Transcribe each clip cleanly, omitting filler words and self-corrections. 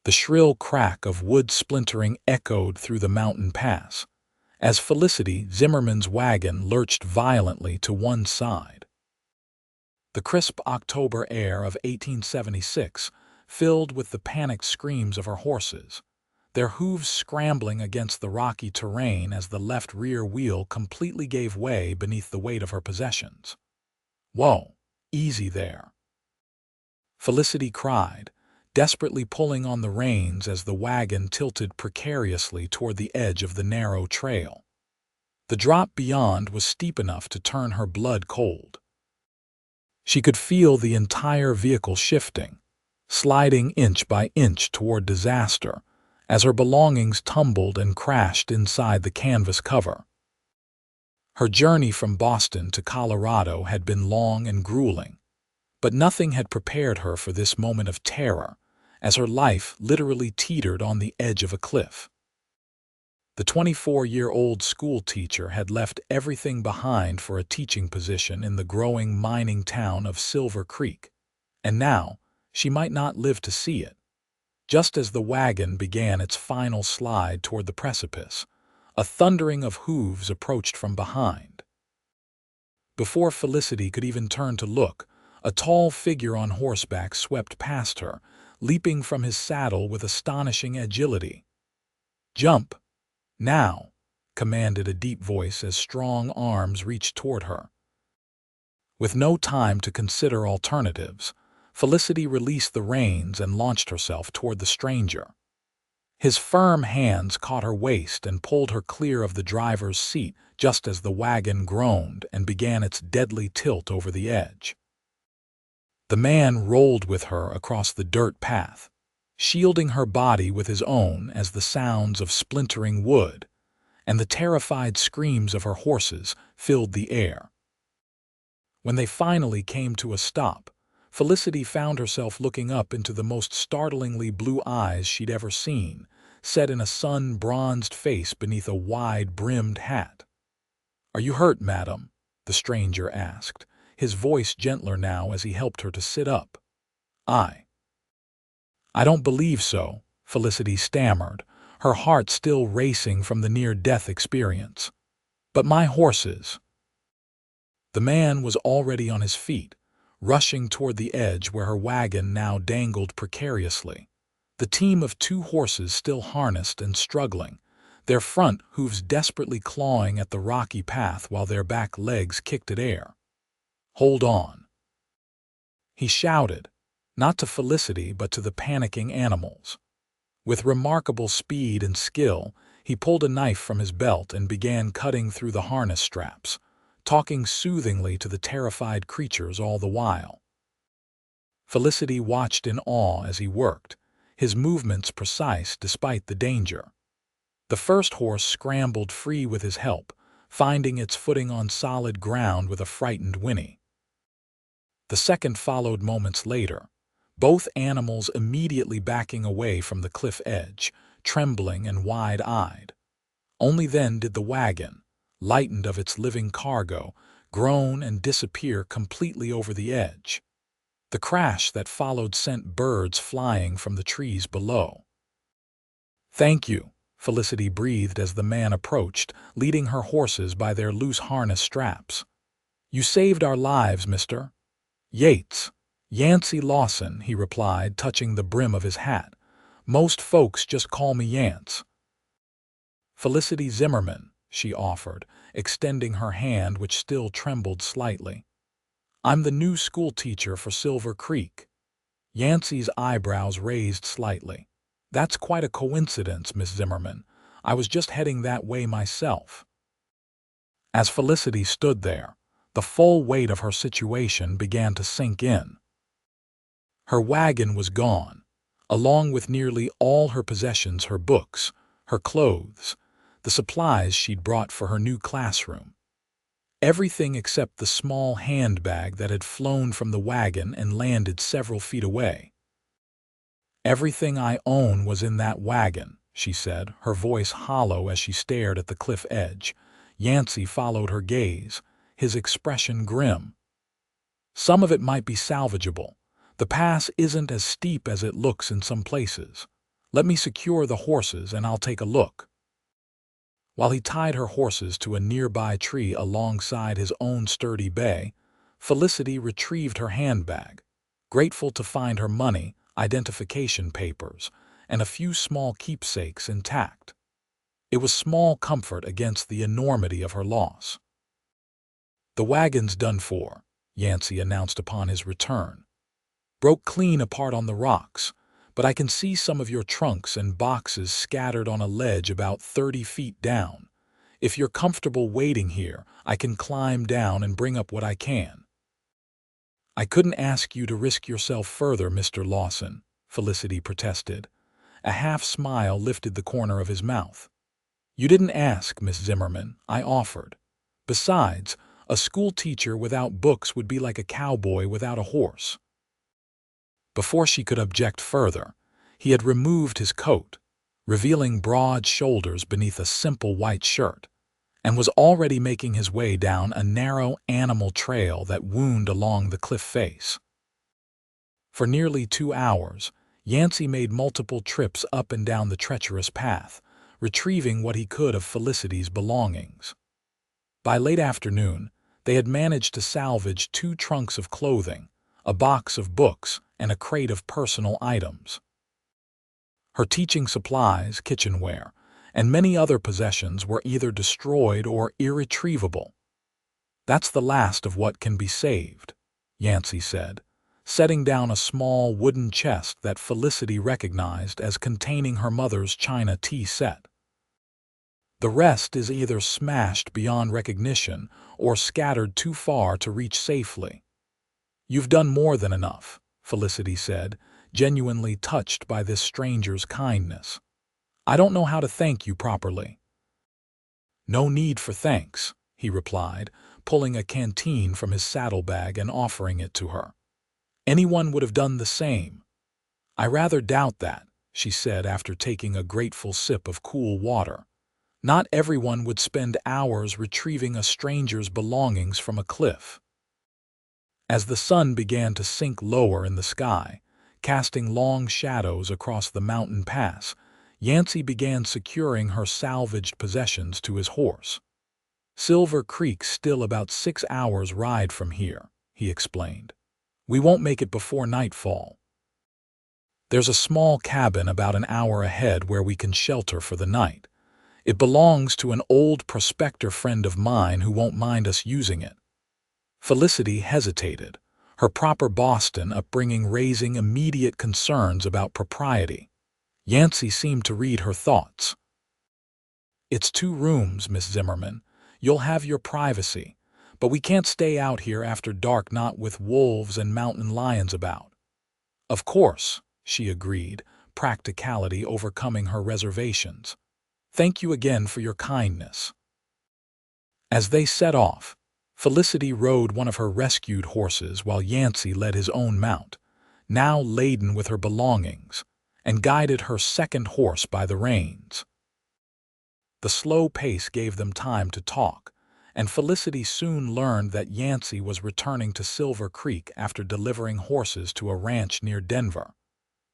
The shrill crack of wood splintering echoed through the mountain pass, as Felicity Zimmerman's wagon lurched violently to one side. The crisp October air of 1876 filled with the panicked screams of her horses, their hooves scrambling against the rocky terrain as the left rear wheel completely gave way beneath the weight of her possessions. "Whoa, easy there," Felicity cried, desperately pulling on the reins as the wagon tilted precariously toward the edge of the narrow trail. The drop beyond was steep enough to turn her blood cold. She could feel the entire vehicle shifting, sliding inch by inch toward disaster as her belongings tumbled and crashed inside the canvas cover. Her journey from Boston to Colorado had been long and grueling, but nothing had prepared her for this moment of terror, as her life literally teetered on the edge of a cliff. The 24-year-old schoolteacher had left everything behind for a teaching position in the growing mining town of Silver Creek, and now she might not live to see it. Just as the wagon began its final slide toward the precipice, a thundering of hooves approached from behind. Before Felicity could even turn to look, a tall figure on horseback swept past her, leaping from his saddle with astonishing agility. "Jump! Now!" commanded a deep voice as strong arms reached toward her. With no time to consider alternatives, Felicity released the reins and launched herself toward the stranger. His firm hands caught her waist and pulled her clear of the driver's seat just as the wagon groaned and began its deadly tilt over the edge. The man rolled with her across the dirt path, shielding her body with his own as the sounds of splintering wood and the terrified screams of her horses filled the air. When they finally came to a stop, Felicity found herself looking up into the most startlingly blue eyes she'd ever seen, set in a sun-bronzed face beneath a wide-brimmed hat. "Are you hurt, madam?" the stranger asked, his voice gentler now as he helped her to sit up. I don't believe so," Felicity stammered, her heart still racing from the near-death experience. "But my horses—" The man was already on his feet, rushing toward the edge where her wagon now dangled precariously. The team of 2 horses still harnessed and struggling, their front hooves desperately clawing at the rocky path while their back legs kicked at air. "Hold on," he shouted, not to Felicity but to the panicking animals. With remarkable speed and skill, he pulled a knife from his belt and began cutting through the harness straps, talking soothingly to the terrified creatures all the while. Felicity watched in awe as he worked, his movements precise despite the danger. The first horse scrambled free with his help, finding its footing on solid ground with a frightened whinny. The second followed moments later, both animals immediately backing away from the cliff edge, trembling and wide-eyed. Only then did the wagon, lightened of its living cargo, groan and disappear completely over the edge. The crash that followed sent birds flying from the trees below. "Thank you," Felicity breathed as the man approached, leading her horses by their loose harness straps. "You saved our lives, Mr. Yates." "Yancy Lawson," he replied, touching the brim of his hat. "Most folks just call me Yance." "Felicity Zimmerman," she offered, extending her hand which still trembled slightly. "I'm the new schoolteacher for Silver Creek." Yancy's eyebrows raised slightly. "That's quite a coincidence, Miss Zimmerman. I was just heading that way myself." As Felicity stood there, the full weight of her situation began to sink in. Her wagon was gone, along with nearly all her possessions, her books, her clothes, the supplies she'd brought for her new classroom. Everything except the small handbag that had flown from the wagon and landed several feet away. "Everything I own was in that wagon," she said, her voice hollow as she stared at the cliff edge. Yancy followed her gaze, his expression grim. "Some of it might be salvageable. The pass isn't as steep as it looks in some places. Let me secure the horses and I'll take a look." While he tied her horses to a nearby tree alongside his own sturdy bay, Felicity retrieved her handbag, grateful to find her money, identification papers, and a few small keepsakes intact. It was small comfort against the enormity of her loss. "The wagon's done for," Yancy announced upon his return. "Broke clean apart on the rocks, but I can see some of your trunks and boxes scattered on a ledge about 30 feet down. If you're comfortable waiting here, I can climb down and bring up what I can." "I couldn't ask you to risk yourself further, Mr. Lawson," Felicity protested. A half smile lifted the corner of his mouth. "You didn't ask, Miss Zimmerman. I offered. Besides, a schoolteacher without books would be like a cowboy without a horse." Before she could object further, he had removed his coat, revealing broad shoulders beneath a simple white shirt, and was already making his way down a narrow animal trail that wound along the cliff face. For nearly 2 hours, Yancy made multiple trips up and down the treacherous path, retrieving what he could of Felicity's belongings. By late afternoon, they had managed to salvage 2 trunks of clothing, a box of books, and a crate of personal items. Her teaching supplies, kitchenware, and many other possessions were either destroyed or irretrievable. "That's the last of what can be saved," Yancy said, setting down a small wooden chest that Felicity recognized as containing her mother's china tea set. "The rest is either smashed beyond recognition or scattered too far to reach safely." "You've done more than enough," Felicity said, genuinely touched by this stranger's kindness. "I don't know how to thank you properly." "No need for thanks," he replied, pulling a canteen from his saddlebag and offering it to her. "Anyone would have done the same." "I rather doubt that," she said after taking a grateful sip of cool water. "Not everyone would spend hours retrieving a stranger's belongings from a cliff." As the sun began to sink lower in the sky, casting long shadows across the mountain pass, Yancy began securing her salvaged possessions to his horse. "Silver Creek's still about 6 hours' ride from here," he explained. "We won't make it before nightfall. There's a small cabin about an hour ahead where we can shelter for the night. It belongs to an old prospector friend of mine who won't mind us using it." Felicity hesitated, her proper Boston upbringing raising immediate concerns about propriety. Yancy seemed to read her thoughts. "It's 2 rooms, Miss Zimmerman. You'll have your privacy, but we can't stay out here after dark, not with wolves and mountain lions about." "Of course," she agreed, practicality overcoming her reservations. "Thank you again for your kindness." As they set off, Felicity rode one of her rescued horses while Yancy led his own mount, now laden with her belongings, and guided her second horse by the reins. The slow pace gave them time to talk, and Felicity soon learned that Yancy was returning to Silver Creek after delivering horses to a ranch near Denver.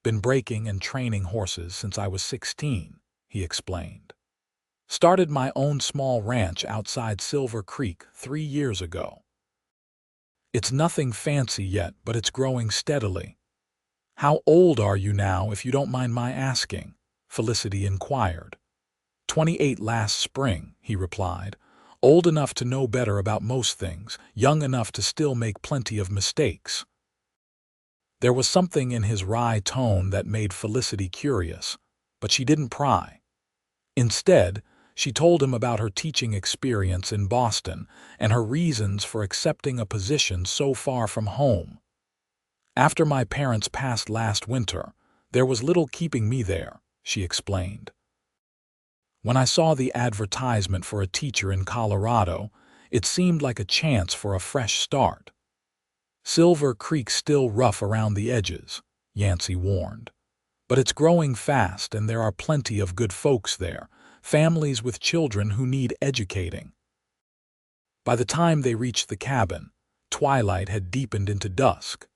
"Been breaking and training horses since I was 16, he explained. "Started my own small ranch outside Silver Creek 3 years ago. It's nothing fancy yet, but it's growing steadily." "How old are you now, if you don't mind my asking?" Felicity inquired. 28 last spring, he replied. "Old enough to know better about most things, young enough to still make plenty of mistakes." There was something in his wry tone that made Felicity curious, but she didn't pry. Instead, she told him about her teaching experience in Boston and her reasons for accepting a position so far from home. "After my parents passed last winter, there was little keeping me there," she explained. "When I saw the advertisement for a teacher in Colorado, it seemed like a chance for a fresh start." "Silver Creek's still rough around the edges," Yancy warned. "But it's growing fast and there are plenty of good folks there, families with children who need educating." By the time they reached the cabin, twilight had deepened into dusk.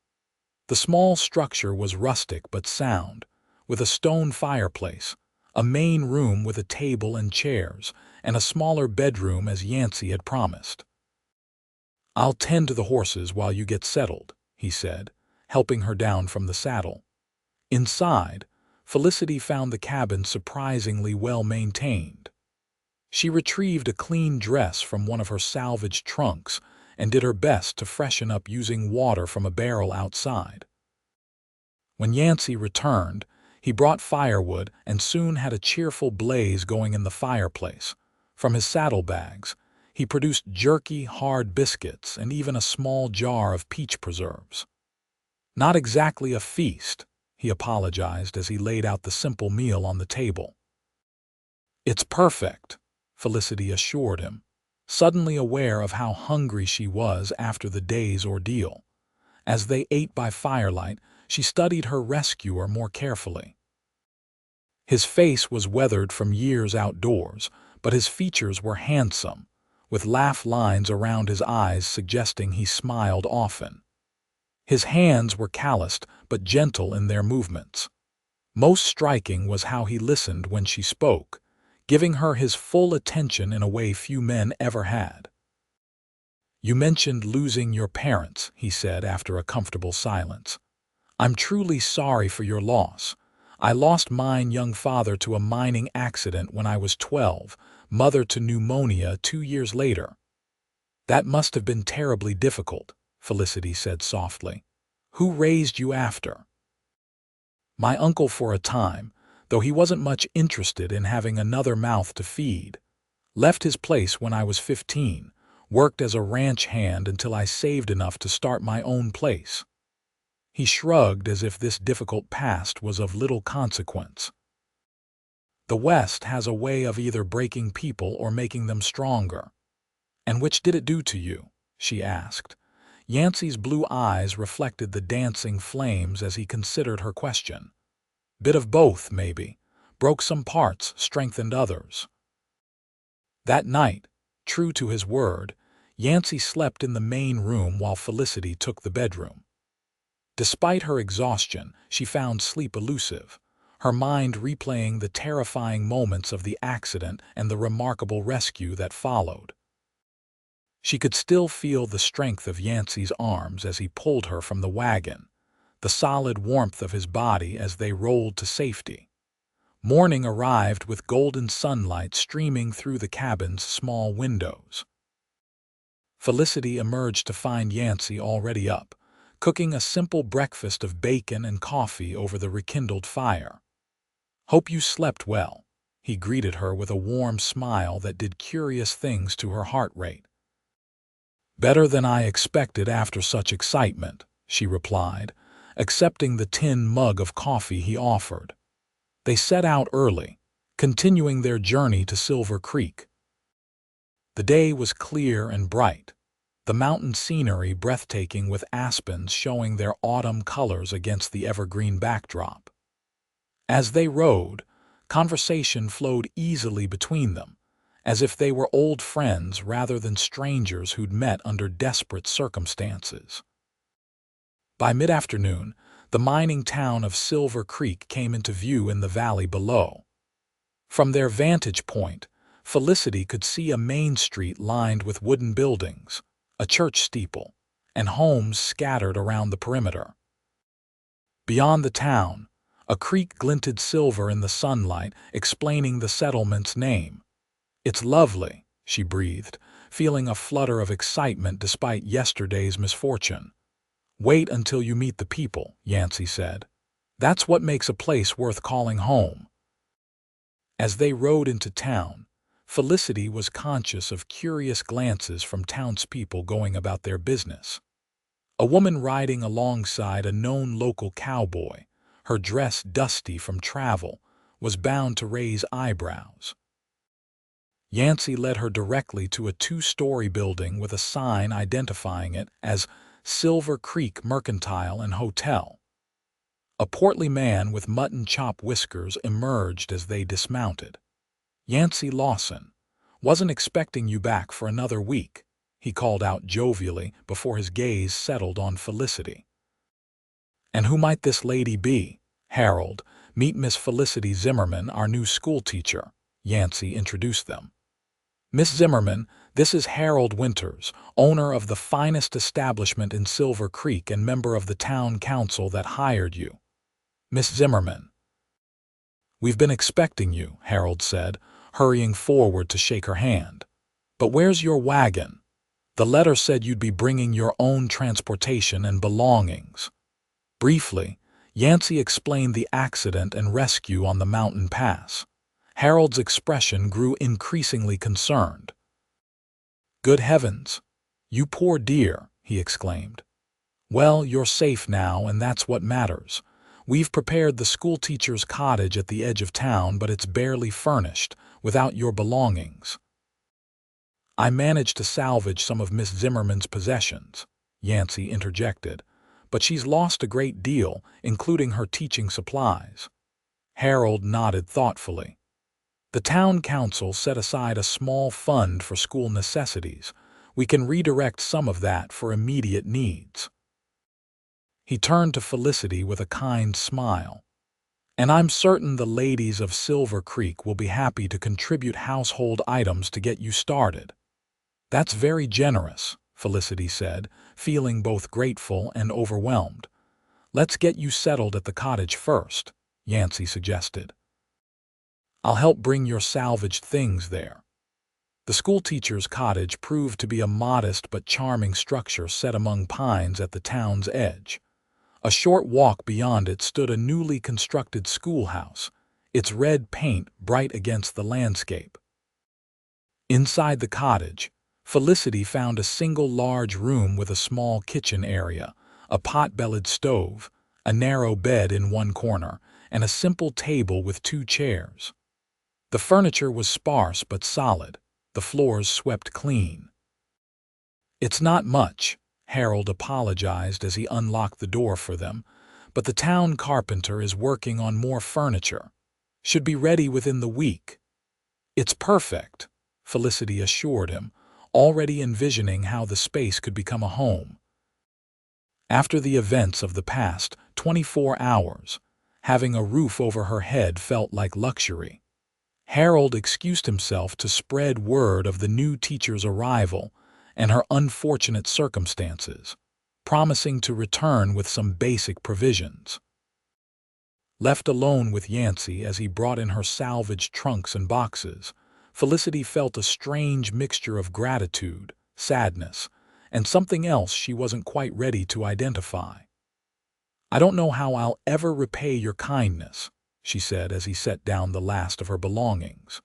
The small structure was rustic but sound, with a stone fireplace, a main room with a table and chairs, and a smaller bedroom as Yancy had promised. "I'll tend to the horses while you get settled," he said, helping her down from the saddle. Inside, Felicity found the cabin surprisingly well maintained. She retrieved a clean dress from one of her salvaged trunks and did her best to freshen up using water from a barrel outside. When Yancy returned, he brought firewood and soon had a cheerful blaze going in the fireplace. From his saddlebags, he produced jerky, hard biscuits and even a small jar of peach preserves. "Not exactly a feast," he apologized as he laid out the simple meal on the table. "It's perfect," Felicity assured him, suddenly aware of how hungry she was after the day's ordeal. As they ate by firelight, she studied her rescuer more carefully. His face was weathered from years outdoors, but his features were handsome, with laugh lines around his eyes suggesting he smiled often. His hands were calloused but gentle in their movements. Most striking was how he listened when she spoke, giving her his full attention in a way few men ever had. "You mentioned losing your parents," he said after a comfortable silence. "I'm truly sorry for your loss. I lost mine young father to a mining accident when I was 12, mother to pneumonia 2 years later." "That must have been terribly difficult," Felicity said softly. "Who raised you after?" "My uncle for a time, though he wasn't much interested in having another mouth to feed. Left his place when I was 15, worked as a ranch hand until I saved enough to start my own place." He shrugged as if this difficult past was of little consequence. "The West has a way of either breaking people or making them stronger." "And which did it do to you?" she asked. Yancy's blue eyes reflected the dancing flames as he considered her question. "Bit of both, maybe. Broke some parts, strengthened others." That night, true to his word, Yancy slept in the main room while Felicity took the bedroom. Despite her exhaustion, she found sleep elusive, her mind replaying the terrifying moments of the accident and the remarkable rescue that followed. She could still feel the strength of Yancy's arms as he pulled her from the wagon, the solid warmth of his body as they rolled to safety. Morning arrived with golden sunlight streaming through the cabin's small windows. Felicity emerged to find Yancy already up, cooking a simple breakfast of bacon and coffee over the rekindled fire. "Hope you slept well," he greeted her with a warm smile that did curious things to her heart rate. "Better than I expected after such excitement," she replied, accepting the tin mug of coffee he offered. They set out early, continuing their journey to Silver Creek. The day was clear and bright, the mountain scenery breathtaking with aspens showing their autumn colors against the evergreen backdrop. As they rode, conversation flowed easily between them, as if they were old friends rather than strangers who'd met under desperate circumstances. By mid-afternoon, the mining town of Silver Creek came into view in the valley below. From their vantage point, Felicity could see a main street lined with wooden buildings, a church steeple, and homes scattered around the perimeter. Beyond the town, a creek glinted silver in the sunlight, explaining the settlement's name. "It's lovely," she breathed, feeling a flutter of excitement despite yesterday's misfortune. "Wait until you meet the people," Yancy said. "That's what makes a place worth calling home." As they rode into town, Felicity was conscious of curious glances from townspeople going about their business. A woman riding alongside a known local cowboy, her dress dusty from travel, was bound to raise eyebrows. Yancy led her directly to a 2-story building with a sign identifying it as Silver Creek Mercantile and Hotel. A portly man with mutton chop whiskers emerged as they dismounted. "Yancy Lawson. Wasn't expecting you back for another week," he called out jovially before his gaze settled on Felicity. "And who might this lady be?" Harold, Meet Miss Felicity Zimmerman, our new schoolteacher," Yancy introduced them. "Miss Zimmerman, this is Harold Winters, owner of the finest establishment in Silver Creek and member of the town council that hired you. Miss Zimmerman." "We've been expecting you," Harold said, hurrying forward to shake her hand. "But where's your wagon? The letter said you'd be bringing your own transportation and belongings." Briefly, Yancy explained the accident and rescue on the mountain pass. Harold's expression grew increasingly concerned. "Good heavens! You poor dear," he exclaimed. "Well, you're safe now, and that's what matters. We've prepared the schoolteacher's cottage at the edge of town, but it's barely furnished, without your belongings." "I managed to salvage some of Miss Zimmerman's possessions," Yancy interjected, "but she's lost a great deal, including her teaching supplies." Harold nodded thoughtfully. "The town council set aside a small fund for school necessities. We can redirect some of that for immediate needs." He turned to Felicity with a kind smile. "And I'm certain the ladies of Silver Creek will be happy to contribute household items to get you started." "That's very generous," Felicity said, feeling both grateful and overwhelmed. "Let's get you settled at the cottage first," Yancy suggested. "I'll help bring your salvaged things there." The schoolteacher's cottage proved to be a modest but charming structure set among pines at the town's edge. A short walk beyond it stood a newly constructed schoolhouse, its red paint bright against the landscape. Inside the cottage, Felicity found a single large room with a small kitchen area, a pot-bellied stove, a narrow bed in one corner, and a simple table with 2 chairs. The furniture was sparse but solid, the floors swept clean. "It's not much," Harold apologized as he unlocked the door for them, "but the town carpenter is working on more furniture. Should be ready within the week." "It's perfect," Felicity assured him, already envisioning how the space could become a home. After the events of the past 24 hours, having a roof over her head felt like luxury. Harold excused himself to spread word of the new teacher's arrival and her unfortunate circumstances, promising to return with some basic provisions. Left alone with Yancy as he brought in her salvaged trunks and boxes, Felicity felt a strange mixture of gratitude, sadness, and something else she wasn't quite ready to identify. "I don't know how I'll ever repay your kindness," she said as he set down the last of her belongings.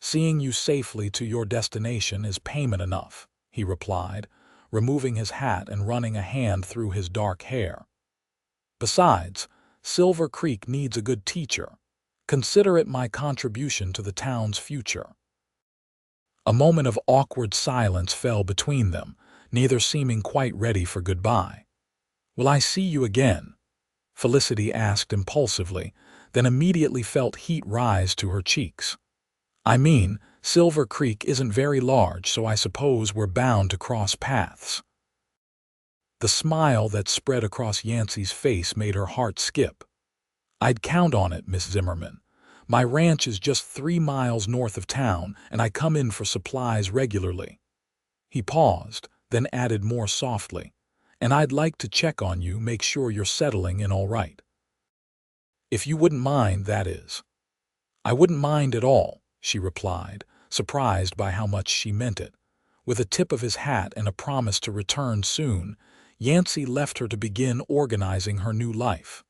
"Seeing you safely to your destination is payment enough," he replied, removing his hat and running a hand through his dark hair. "Besides, Silver Creek needs a good teacher. Consider it my contribution to the town's future." A moment of awkward silence fell between them, neither seeming quite ready for goodbye. "Will I see you again?" Felicity asked impulsively, then immediately felt heat rise to her cheeks. "I mean, Silver Creek isn't very large, so I suppose we're bound to cross paths." The smile that spread across Yancy's face made her heart skip. "I'd count on it, Miss Zimmerman. My ranch is just 3 miles north of town, and I come in for supplies regularly." He paused, then added more softly, "And I'd like to check on you, make sure you're settling in all right." "If you wouldn't mind, that is." "I wouldn't mind at all," she replied, surprised by how much she meant it. With a tip of his hat and a promise to return soon, Yancy left her to begin organizing her new life.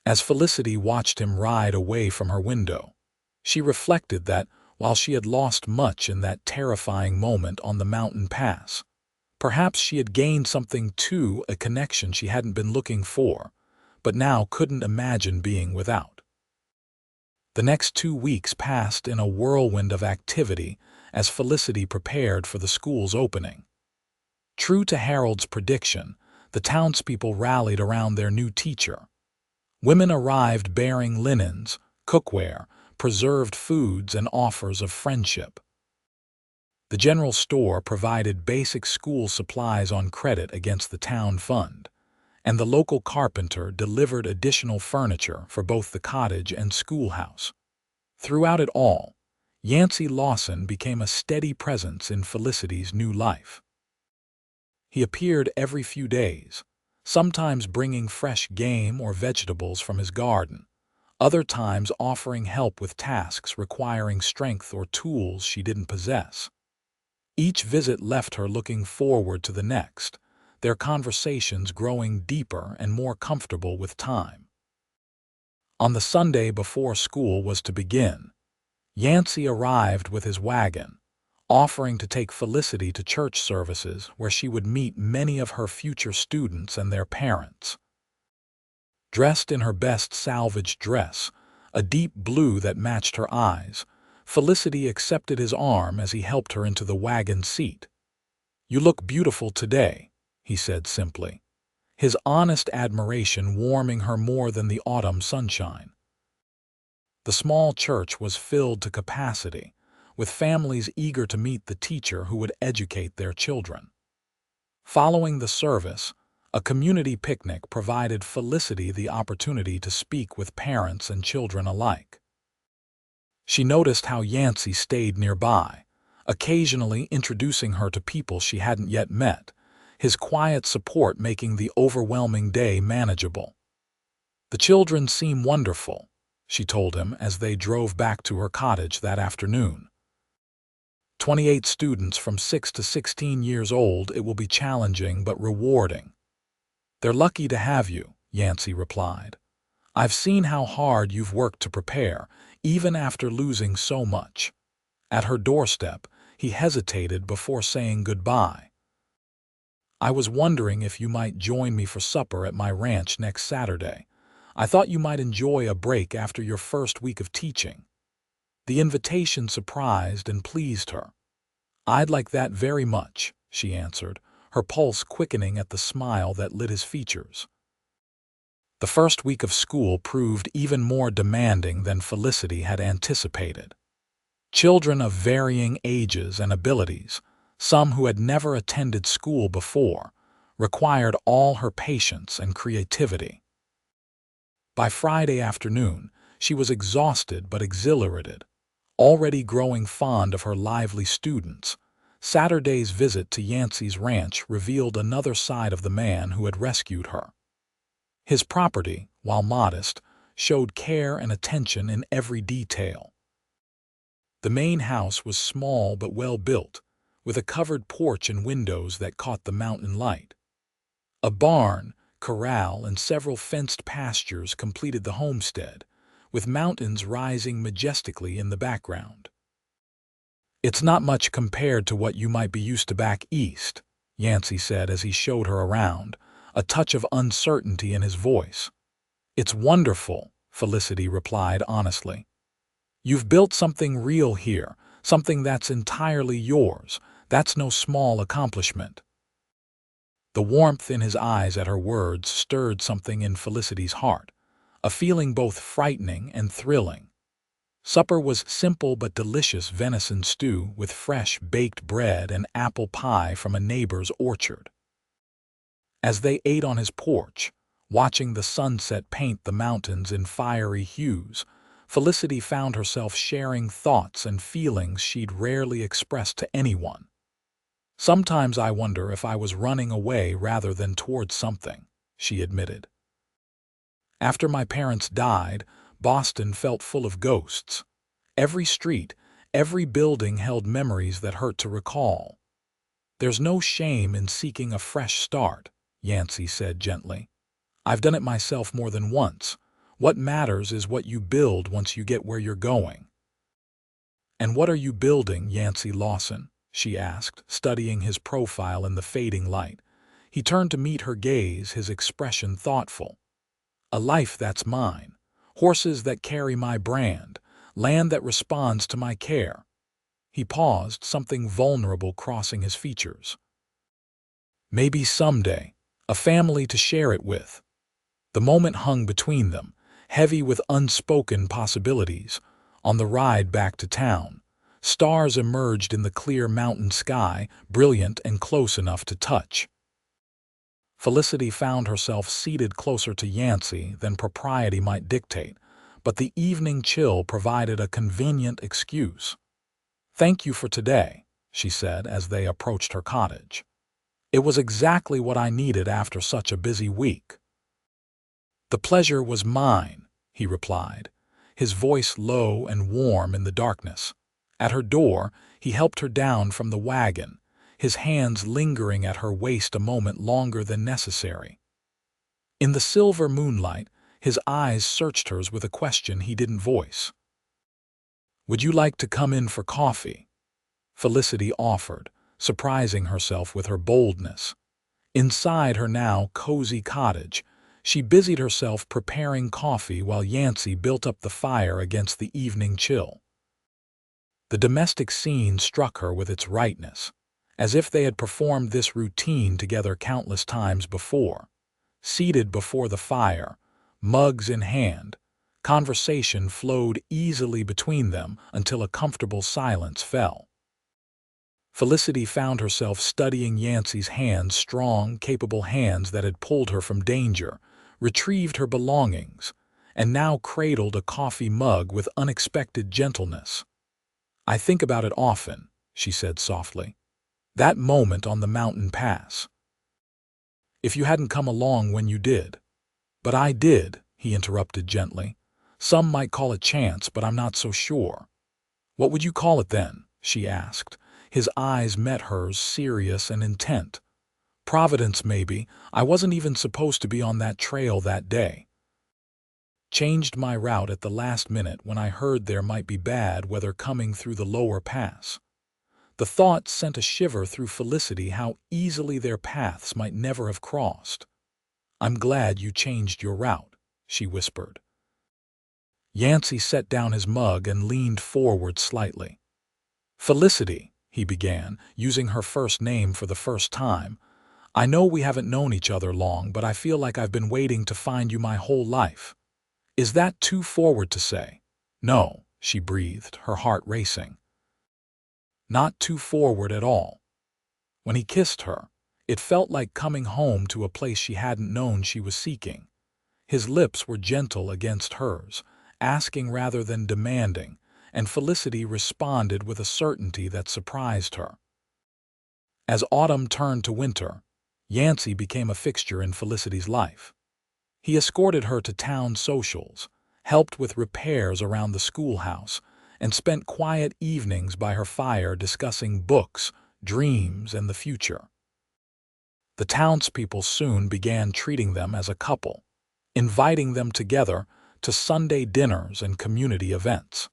As Felicity watched him ride away from her window, she reflected that, while she had lost much in that terrifying moment on the mountain pass, perhaps she had gained something too, a connection she hadn't been looking for, but now couldn't imagine being without. The next 2 weeks passed in a whirlwind of activity as Felicity prepared for the school's opening. True to Harold's prediction, the townspeople rallied around their new teacher. Women arrived bearing linens, cookware, preserved foods, and offers of friendship. The general store provided basic school supplies on credit against the town fund, and the local carpenter delivered additional furniture for both the cottage and schoolhouse. Throughout it all, Yancy Lawson became a steady presence in Felicity's new life. He appeared every few days, sometimes bringing fresh game or vegetables from his garden, other times offering help with tasks requiring strength or tools she didn't possess. Each visit left her looking forward to the next, their conversations growing deeper and more comfortable with time. On the Sunday before school was to begin, Yancy arrived with his wagon, offering to take Felicity to church services where she would meet many of her future students and their parents. Dressed in her best salvage dress, a deep blue that matched her eyes, Felicity accepted his arm as he helped her into the wagon seat. "You look beautiful today," he said simply, his honest admiration warming her more than the autumn sunshine. The small church was filled to capacity, with families eager to meet the teacher who would educate their children. Following the service, a community picnic provided Felicity the opportunity to speak with parents and children alike. She noticed how Yancy stayed nearby, occasionally introducing her to people she hadn't yet met, his quiet support making the overwhelming day manageable. "The children seem wonderful," she told him as they drove back to her cottage that afternoon. 28 students from 6 to 16 years old. It will be challenging but rewarding." "They're lucky to have you," Yancy replied. "I've seen how hard you've worked to prepare, even after losing so much." At her doorstep, he hesitated before saying goodbye. "I was wondering if you might join me for supper at my ranch next Saturday. I thought you might enjoy a break after your first week of teaching." The invitation surprised and pleased her. "I'd like that very much," she answered, her pulse quickening at the smile that lit his features. The first week of school proved even more demanding than Felicity had anticipated. Children of varying ages and abilities, some who had never attended school before, required all her patience and creativity. By Friday afternoon, she was exhausted but exhilarated. Already growing fond of her lively students, Saturday's visit to Yancy's ranch revealed another side of the man who had rescued her. His property, while modest, showed care and attention in every detail. The main house was small but well built, with a covered porch and windows that caught the mountain light. A barn, corral, and several fenced pastures completed the homestead, with mountains rising majestically in the background. "It's not much compared to what you might be used to back east," Yancy said as he showed her around, a touch of uncertainty in his voice. "It's wonderful," Felicity replied honestly. "You've built something real here, something that's entirely yours. That's no small accomplishment." The warmth in his eyes at her words stirred something in Felicity's heart, a feeling both frightening and thrilling. Supper was simple but delicious venison stew with fresh baked bread and apple pie from a neighbor's orchard. As they ate on his porch, watching the sunset paint the mountains in fiery hues, Felicity found herself sharing thoughts and feelings she'd rarely expressed to anyone. "Sometimes I wonder if I was running away rather than towards something," she admitted. "After my parents died, Boston felt full of ghosts. Every street, every building held memories that hurt to recall." "There's no shame in seeking a fresh start," Yancy said gently. "I've done it myself more than once. What matters is what you build once you get where you're going." "And what are you building, Yancy Lawson?" she asked, studying his profile in the fading light. He turned to meet her gaze, his expression thoughtful. "A life that's mine, horses that carry my brand, land that responds to my care." He paused, something vulnerable crossing his features. "Maybe someday, a family to share it with." The moment hung between them, heavy with unspoken possibilities. On the ride back to town, stars emerged in the clear mountain sky, brilliant and close enough to touch. Felicity found herself seated closer to Yancy than propriety might dictate, but the evening chill provided a convenient excuse. "Thank you for today," she said as they approached her cottage. "It was exactly what I needed after such a busy week." "The pleasure was mine," he replied, his voice low and warm in the darkness. At her door, he helped her down from the wagon, his hands lingering at her waist a moment longer than necessary. In the silver moonlight, his eyes searched hers with a question he didn't voice. "Would you like to come in for coffee?" Felicity offered, surprising herself with her boldness. Inside her now cozy cottage, she busied herself preparing coffee while Yancy built up the fire against the evening chill. The domestic scene struck her with its rightness, as if they had performed this routine together countless times before. Seated before the fire, mugs in hand, conversation flowed easily between them until a comfortable silence fell. Felicity found herself studying Yancy's hands, strong, capable hands that had pulled her from danger, retrieved her belongings, and now cradled a coffee mug with unexpected gentleness. "I think about it often," she said softly. "That moment on the mountain pass. If you hadn't come along when you did." "But I did," he interrupted gently. "Some might call it chance, but I'm not so sure." "What would you call it then?" she asked. His eyes met hers, serious and intent. "Providence, maybe. I wasn't even supposed to be on that trail that day. Changed my route at the last minute when I heard there might be bad weather coming through the lower pass." The thought sent a shiver through Felicity how easily their paths might never have crossed. "I'm glad you changed your route," she whispered. Yancy set down his mug and leaned forward slightly. "Felicity," he began, using her first name for the first time, "I know we haven't known each other long, but I feel like I've been waiting to find you my whole life. Is that too forward to say?" "No," she breathed, her heart racing. Not too forward at all. When he kissed her, it felt like coming home to a place she hadn't known she was seeking. His lips were gentle against hers, asking rather than demanding, and Felicity responded with a certainty that surprised her. As autumn turned to winter, Yancy became a fixture in Felicity's life. He escorted her to town socials, helped with repairs around the schoolhouse, and spent quiet evenings by her fire discussing books, dreams, and the future. The townspeople soon began treating them as a couple, inviting them together to Sunday dinners and community events.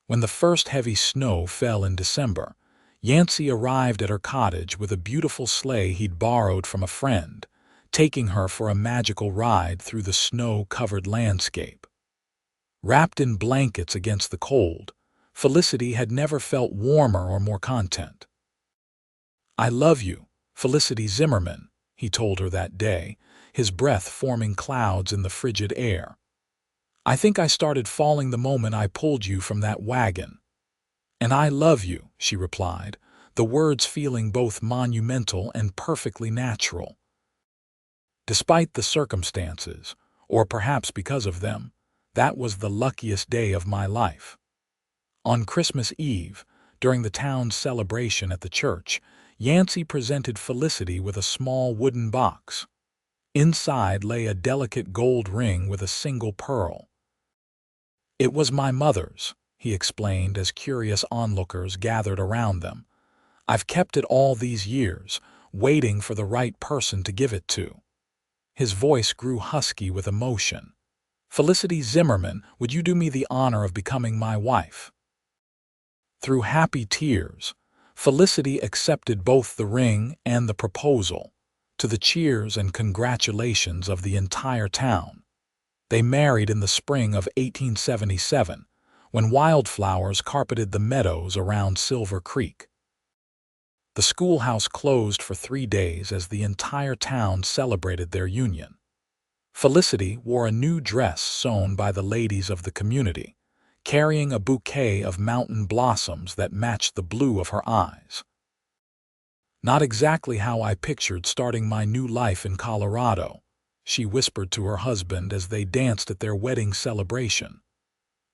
When the first heavy snow fell in December, Yancy arrived at her cottage with a beautiful sleigh he'd borrowed from a friend, taking her for a magical ride through the snow-covered landscape. Wrapped in blankets against the cold, Felicity had never felt warmer or more content. "I love you, Felicity Zimmerman," he told her that day, his breath forming clouds in the frigid air. "I think I started falling the moment I pulled you from that wagon." "And I love you," she replied, the words feeling both monumental and perfectly natural. Despite the circumstances, or perhaps because of them, that was the luckiest day of my life. On Christmas Eve, during the town's celebration at the church, Yancy presented Felicity with a small wooden box. Inside lay a delicate gold ring with a single pearl. "It was my mother's," he explained as curious onlookers gathered around them. "I've kept it all these years, waiting for the right person to give it to." His voice grew husky with emotion. "Felicity Zimmerman, would you do me the honor of becoming my wife?" Through happy tears, Felicity accepted both the ring and the proposal, to the cheers and congratulations of the entire town. They married in the spring of 1877, when wildflowers carpeted the meadows around Silver Creek. The schoolhouse closed for 3 days as the entire town celebrated their union. Felicity wore a new dress sewn by the ladies of the community, carrying a bouquet of mountain blossoms that matched the blue of her eyes. Not exactly how I pictured starting my new life in Colorado, she whispered to her husband as they danced at their wedding celebration.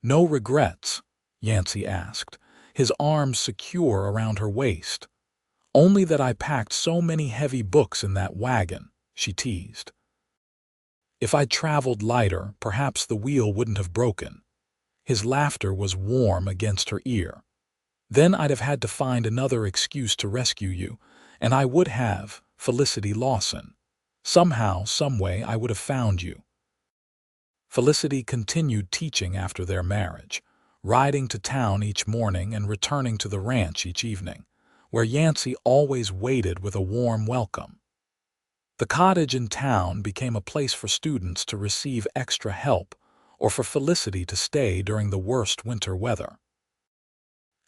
No regrets? Yancy asked, his arms secure around her waist. Only that I packed so many heavy books in that wagon, she teased. If I'd traveled lighter, perhaps the wheel wouldn't have broken. His laughter was warm against her ear. Then I'd have had to find another excuse to rescue you, and I would have, Felicity Lawson. Somehow, someway, I would have found you. Felicity continued teaching after their marriage, riding to town each morning and returning to the ranch each evening, where Yancy always waited with a warm welcome. The cottage in town became a place for students to receive extra help or for Felicity to stay during the worst winter weather.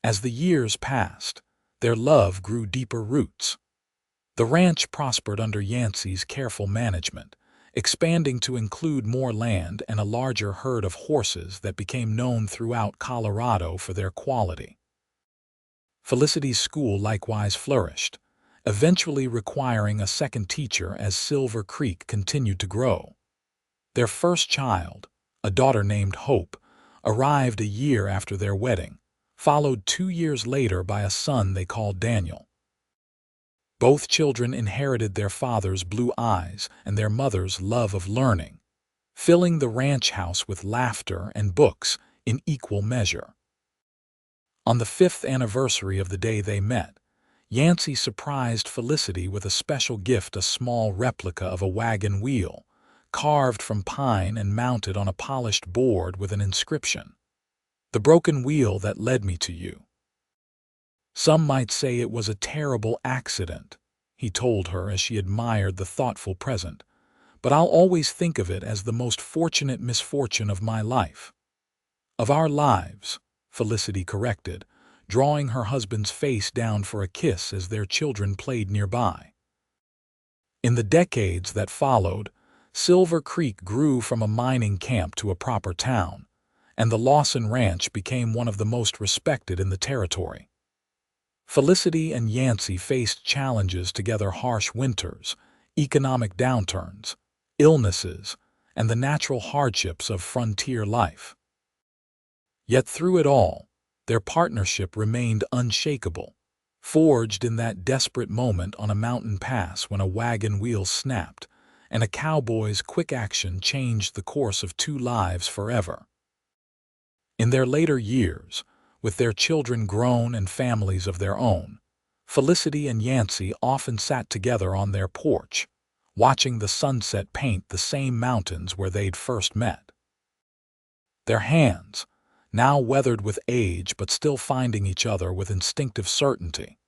As the years passed, their love grew deeper roots. The ranch prospered under Yancy's careful management, expanding to include more land and a larger herd of horses that became known throughout Colorado for their quality. Felicity's school likewise flourished, eventually requiring a second teacher as Silver Creek continued to grow. Their first child, a daughter named Hope, arrived a year after their wedding, followed 2 years later by a son they called Daniel. Both children inherited their father's blue eyes and their mother's love of learning, filling the ranch house with laughter and books in equal measure. On the 5th anniversary of the day they met, Yancy surprised Felicity with a special gift, a small replica of a wagon wheel, carved from pine and mounted on a polished board with an inscription, "The broken wheel that led me to you." Some might say it was a terrible accident, he told her as she admired the thoughtful present, but I'll always think of it as the most fortunate misfortune of my life. Of our lives, Felicity corrected, drawing her husband's face down for a kiss as their children played nearby. In the decades that followed, Silver Creek grew from a mining camp to a proper town, and the Lawson Ranch became one of the most respected in the territory. Felicity and Yancy faced challenges together: harsh winters, economic downturns, illnesses, and the natural hardships of frontier life. Yet through it all, their partnership remained unshakable, forged in that desperate moment on a mountain pass when a wagon wheel snapped and a cowboy's quick action changed the course of 2 lives forever. In their later years, with their children grown and families of their own, Felicity and Yancy often sat together on their porch, watching the sunset paint the same mountains where they'd first met. Their hands, now weathered with age but still finding each other with instinctive certainty,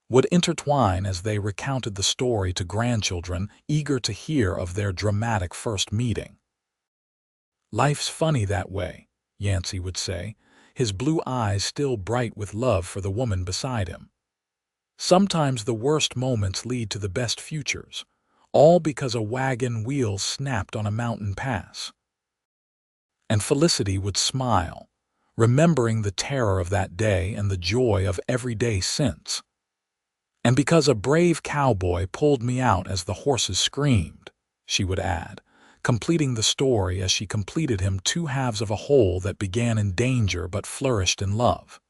would intertwine as they recounted the story to grandchildren eager to hear of their dramatic first meeting. "Life's funny that way," Yancy would say, his blue eyes still bright with love for the woman beside him. "Sometimes the worst moments lead to the best futures, all because a wagon wheel snapped on a mountain pass." And Felicity would smile, remembering the terror of that day and the joy of every day since. "And because a brave cowboy pulled me out as the horses screamed," she would add, completing the story as she completed him 2 halves of a whole that began in danger but flourished in love.